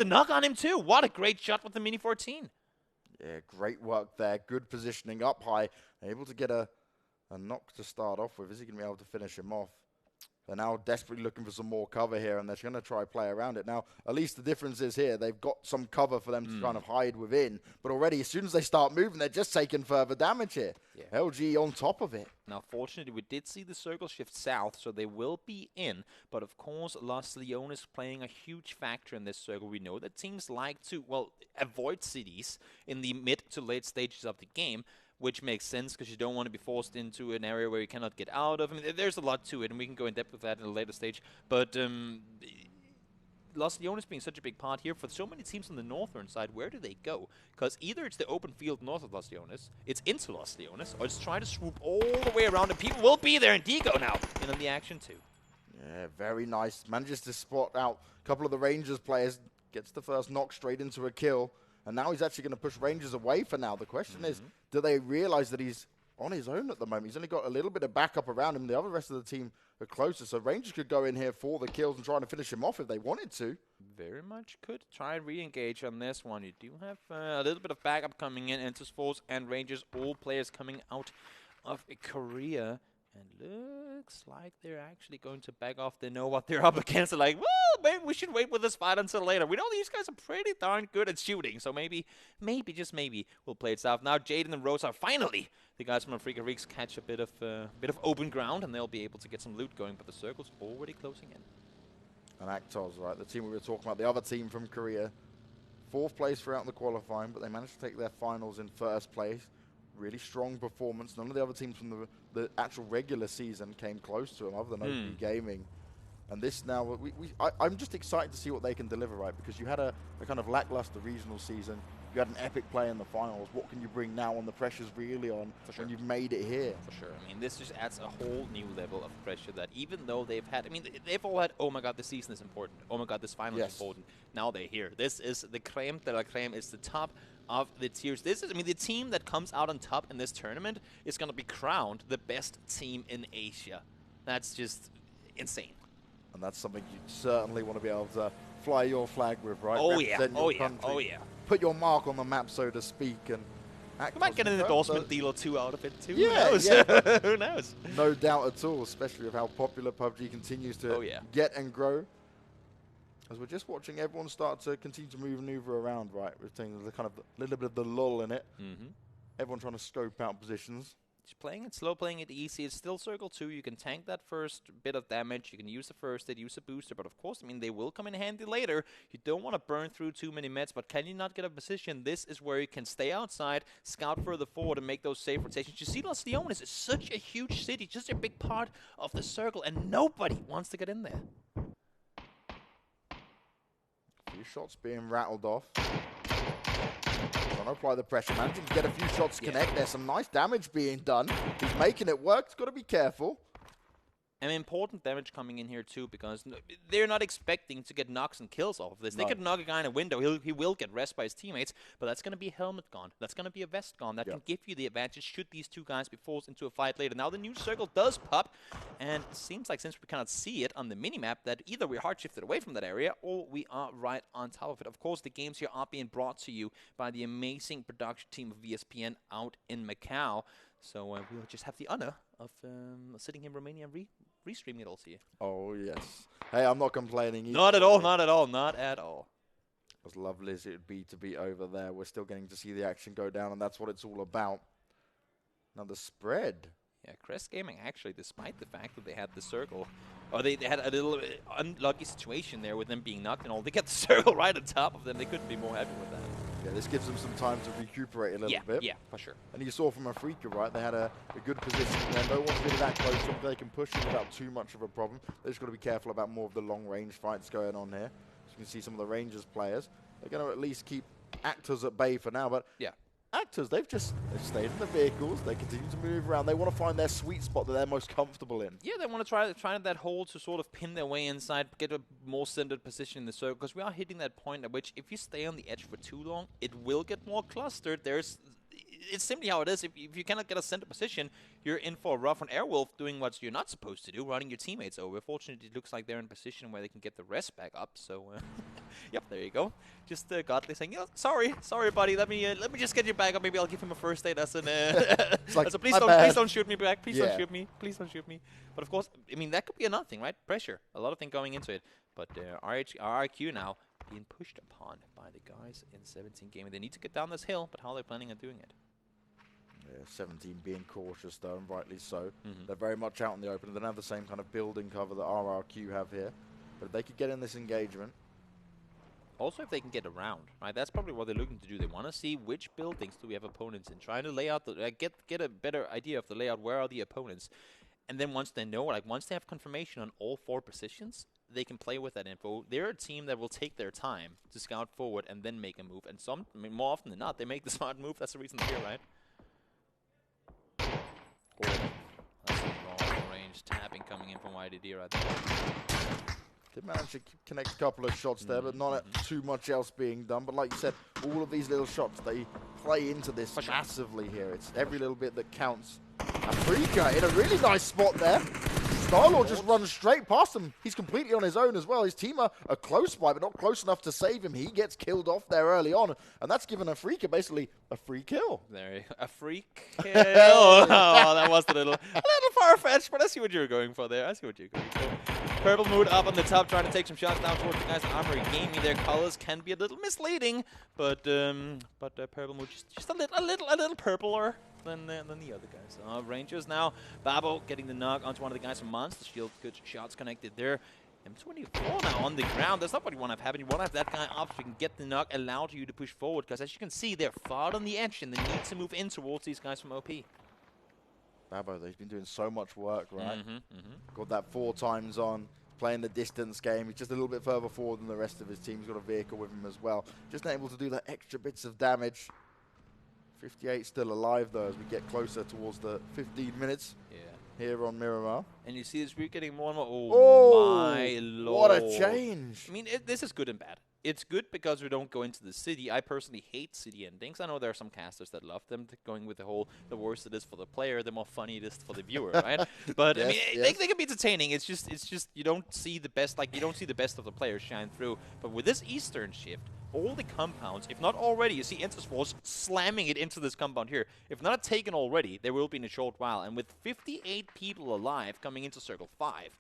The knock on him too. What a great shot with the Mini 14. Yeah, great work there. Good positioning up high. Able to get a knock to start off with. Is he going to be able to finish him off? They're now desperately looking for some more cover here, and they're going to try play around it. Now, at least the difference is here, they've got some cover for them to kind of hide within. But already, as soon as they start moving, they're just taking further damage here. Yeah. LG on top of it. Now, fortunately, we did see the circle shift south, so they will be in. But, of course, Los Leones playing a huge factor in this circle. We know that teams like to, well, avoid cities in the mid to late stages of the game, which makes sense because you don't want to be forced into an area where you cannot get out of. I mean, there's a lot to it, and we can go in depth with that in a later stage. But Los Leones being such a big part here, for so many teams on the northern side, where do they go? Because either it's the open field north of Los Leones, it's into Los Leones, or it's trying to swoop all the way around, and people will be there, and Digo now in on the action too. Yeah, very nice. Manages to spot out a couple of the Rangers players, gets the first knock straight into a kill. And now he's actually going to push Rangers away for now. The question is, do they realize that he's on his own at the moment? He's only got a little bit of backup around him. The other rest of the team are closer. So Rangers could go in here for the kills and try to finish him off if they wanted to. Very much could try and re-engage on this one. You do have a little bit of backup coming in. Interspores and Rangers, all players coming out of Korea. And looks like they're actually going to back off. They know what they're up against. They're like, well, maybe we should wait with this fight until later. We know these guys are pretty darn good at shooting, so maybe, just maybe, we'll play it south. Now Jaden and Rosa, finally, the guys from Afrika Reeks catch a bit of open ground, and they'll be able to get some loot going, but the circle's already closing in. And Actos, right, the team we were talking about, the other team from Korea, 4th place throughout the qualifying, but they managed to take their finals in 1st place. Really strong performance. None of the other teams from the actual regular season came close to them other than OP Gaming. And this now, I'm just excited to see what they can deliver, right? Because you had a kind of lackluster regional season. You had an epic play in the finals. What can you bring now when the pressure's really on when you've made it here? For sure. I mean, this just adds a whole new level of pressure that even though they've had, I mean, they've all had, oh my god, this season is important. Oh my god, this final is important. Now they're here. This is the creme de la creme. It's the top of the tiers. This is, I mean, the team that comes out on top in this tournament is going to be crowned the best team in Asia. That's just insane. And that's something you certainly want to be able to fly your flag with, right? Oh yeah, oh yeah, oh yeah. Put your mark on the map, so to speak, and we might get an endorsement deal or two out of it too. Yeah, who knows? Who knows? No doubt at all, especially with how popular PUBG continues to get and grow. As we're just watching everyone start to continue to maneuver around, right? We're seeing the kind of little bit of the lull in it. Everyone trying to scope out positions. Just playing it slow, playing it easy. It's still circle 2. You can tank that first bit of damage. You can use the first aid, use a booster. But of course, I mean, they will come in handy later. You don't want to burn through too many meds. But can you not get a position? This is where you can stay outside, scout further forward, and make those safe rotations. You see, Los Leones is such a huge city, just a big part of the circle, and nobody wants to get in there. A few shots being rattled off. Trying to apply the pressure, managing to get a few shots to connect. There's some nice damage being done. He's making it work. He's got to be careful. And important damage coming in here too, because they're not expecting to get knocks and kills off of this. They could knock a guy in a window. He will get rest by his teammates, but that's going to be a helmet gone. That's going to be a vest gone. That can give you the advantage should these two guys be forced into a fight later. Now the new circle does pop, and it seems like since we cannot see it on the minimap, that either we're hard shifted away from that area or we are right on top of it. Of course, the games here are being brought to you by the amazing production team of VSPN out in Macau. So we'll just have the honor of sitting in Romania and restreaming it all to you. Oh, yes. Hey, I'm not complaining either. Not at all, not at all, not at all. As lovely as it would be to be over there, we're still getting to see the action go down, and that's what it's all about. Now the spread. Yeah, Crest Gaming actually, despite the fact that they had the circle, or they had a little unlucky situation there with them being knocked and all, they get the circle right on top of them. They couldn't be more happy with that. Yeah, this gives them some time to recuperate a little bit. Yeah, for sure. And you saw from Afrika, right, they had a good position there. No one's really that close to them. They can push them without too much of a problem. They've just got to be careful about more of the long-range fights going on here. So you can see some of the Rangers players. They're going to at least keep Actors at bay for now, but Actors, they've stayed in the vehicles. They continue to move around. They want to find their sweet spot that they're most comfortable in. Yeah, they want to try that hole to sort of pin their way inside, get a more centered position in the circle, because we are hitting that point at which if you stay on the edge for too long, it will get more clustered. it's simply how it is. If you cannot get a center position, you're in for a rough on Airwolf doing what you're not supposed to do, running your teammates over. Fortunately, it looks like they're in a position where they can get the rest back up. So, yep, there you go. Just Godly saying, sorry, buddy. Let me just get you back up. Maybe I'll give him a first aid as an like, as a please don't shoot me back. Please don't shoot me. Please don't shoot me. But of course, I mean that could be another thing, right? Pressure. A lot of things going into it. But RIQ now being pushed upon by the guys in 17 gaming. They need to get down this hill, but how are they planning on doing it? Yeah, 17 being cautious though, and rightly so. They're very much out in the open. They don't have the same kind of building cover that RRQ have here. But if they could get in this engagement. Also, if they can get around, right? That's probably what they're looking to do. They want to see which buildings do we have opponents in, trying to lay out the get a better idea of the layout. Where are the opponents? And then once they know, like once they have confirmation on all 4 positions, they can play with that info. They're a team that will take their time to scout forward and then make a move. And more often than not, they make the smart move. That's the reason they're here, right? Oh, that's a long range tapping coming in from YDD right there. Did manage to connect a couple of shots there, but not too much else being done. But like you said, all of these little shots, they play into this massively here. It's every little bit that counts. Afrika in a really nice spot there. Starlord just runs straight past him. He's completely on his own as well. His team are close by, but not close enough to save him. He gets killed off there early on, and that's given Afrika basically a free kill. There you go. A free kill. Oh, that was a little far-fetched, but I see what you were going for there. I see what you're going for. Purple Mood up on the top, trying to take some shots down towards the guys in Armory Gaming. Their colors can be a little misleading, but Purple Mood just a little purpler than the other guys. Rangers now. Babo getting the knock onto one of the guys from Monster Shield. Good shots connected there. M24 now on the ground. That's not what you want to have happen. You want to have that guy up so you can get the knock, allow you to push forward. Because as you can see, they're far on the edge and they need to move in towards these guys from OP. Babo, he's been doing so much work, right? Got that 4 times on, playing the distance game. He's just a little bit further forward than the rest of his team. He's got a vehicle with him as well. Just able to do that extra bits of damage. 58 still alive, though, as we get closer towards the 15 minutes here on Miramar. And you see this, we're getting more and more. Oh, my lord. What a change. I mean, this is good and bad. It's good because we don't go into the city. I personally hate city endings. I know there are some casters that love them, going with the worse it is for the player, the more funny it is for the viewer, right? But yes, I mean, they can be entertaining. It's just you don't see the best, you don't see the best of the players shine through. But with this Eastern shift, all the compounds, if not already, you see Interforce slamming it into this compound here. If not taken already, there will be in a short while. And with 58 people alive coming into Circle 5,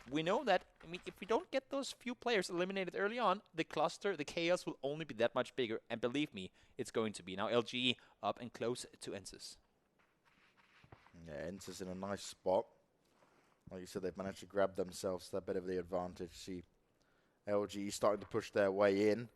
we know that, I mean, if we don't get those few players eliminated early on, the cluster, the chaos will only be that much bigger. And believe me, it's going to be. Now LGE up and close to Ensis. Yeah, Ensis in a nice spot. Like you said, they've managed to grab themselves that bit of the advantage. See LGE starting to push their way in.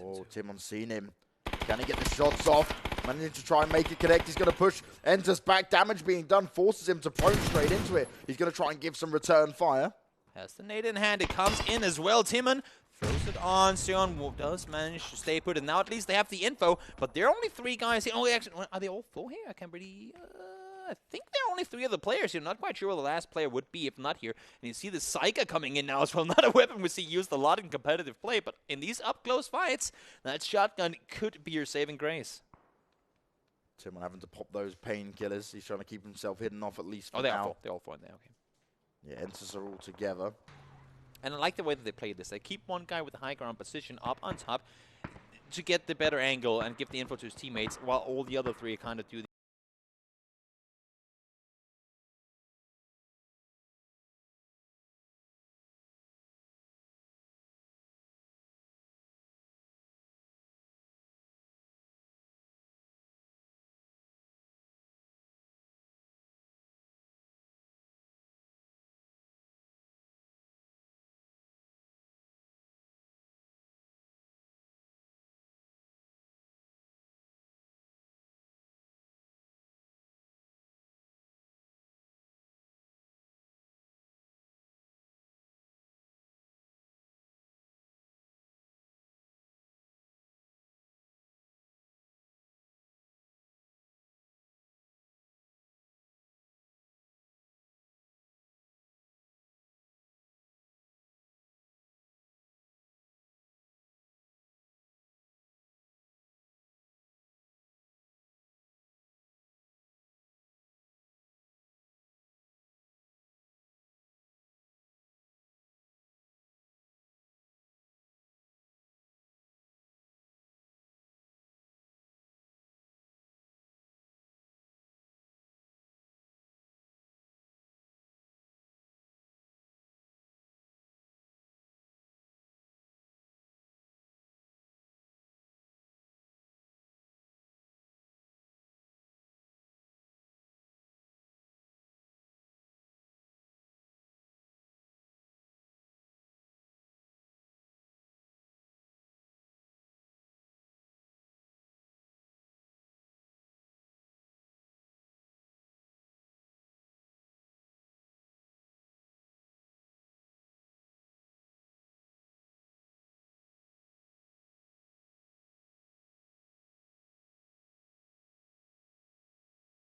Oh, Timon's seen him. Can he get the shots off? Managing to try and make it connect. He's going to push. Enters back. Damage being done. Forces him to prone straight into it. He's going to try and give some return fire. Has the nade in hand. It comes in as well. Timon throws it on. Sion does manage to stay put. And now at least they have the info. But there are only 3 guys here. Only actually, are they all 4 here? I can't really... I think there are only 3 other players here. Not quite sure where the last player would be if not here. And you see the Psycha coming in now as well. Not a weapon we see used a lot in competitive play, but in these up-close fights, that shotgun could be your saving grace. Timon having to pop those painkillers. He's trying to keep himself hidden off at least for now. now. They're all 4 in there, okay. Yeah, Ensis are all together. And I like the way that they play this. They keep one guy with the high ground position up on top to get the better angle and give the info to his teammates, while all the other 3 kind of do